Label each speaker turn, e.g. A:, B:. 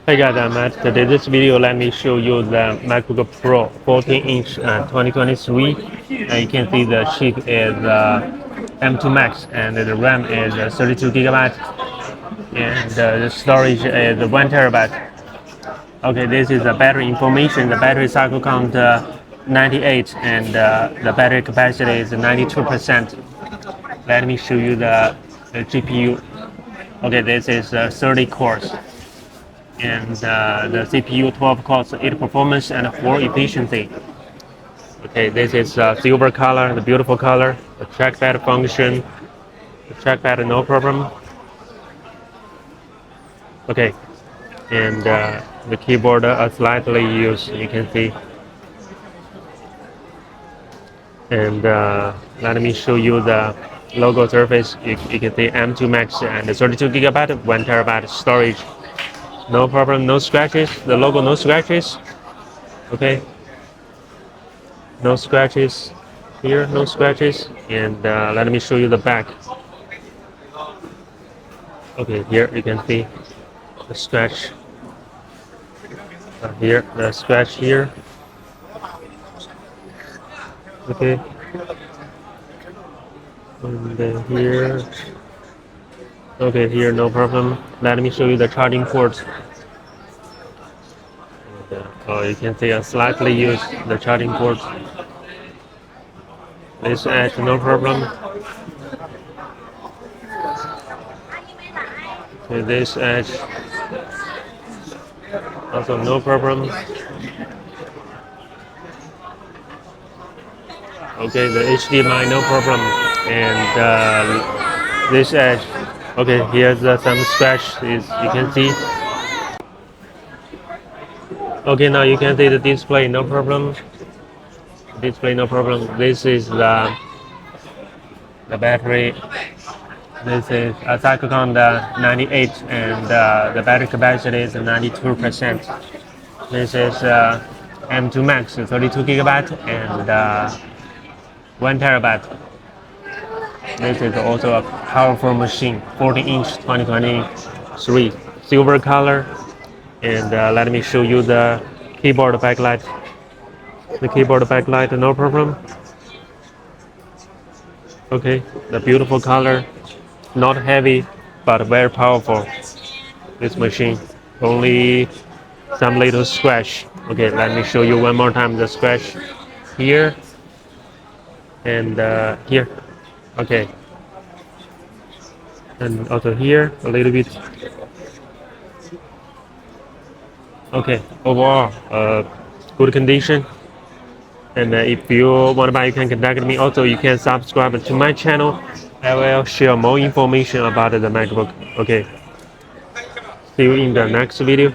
A: Hey guys, I'm Matt. Today this video let me show you the MacBook Pro 14-inch 2023. You can see the chip is M2 Max and the RAM is 32 gigabyte and the storage is 1 terabyte. Okay, this is the battery information. The battery cycle count 98 and the battery capacity is 92%. Let me show you the GPU. Okay, this is 30 cores. And the CPU 12 cores, 8 performance and 4 efficiency. Okay, this is silver color, the beautiful color. The trackpad function, the trackpad no problem. Okay, and the keyboard slightly used, you can see. And let me show you the logo surface. You can see M2 Max and 32 gigabyte, 1 terabyte storage. No problem, no scratches. The logo, no scratches. Okay. No scratches here, no scratches. And let me show you the back. Okay, here you can see the scratch. Here, the scratch here. Okay. And then here. Okay, here, no problem. Let me show you the charging port. Oh, you can see a slightly used the charging port. This edge, no problem. Okay, this edge, also no problem. Okay, the HDMI, no problem. And this edge, okay, here's some scratch, you can see. Okay, now you can see the display, no problem. Display, no problem. This is the battery. This is a cycle count 98 and the battery capacity is 92%. This is M2 Max 32 gigabyte and 1 terabyte. This is also a powerful machine, 40-inch 2023, silver color. And let me show you the keyboard backlight. The keyboard backlight, no problem. Okay, the beautiful color, not heavy, but very powerful. This machine, only some little scratch. Okay, let me show you one more time the scratch here and here. Okay, and also here a little bit. Okay, overall, good condition. And if you want to buy, you can contact me. Also, you can subscribe to my channel. I will share more information about the MacBook. Okay, see you in the next video.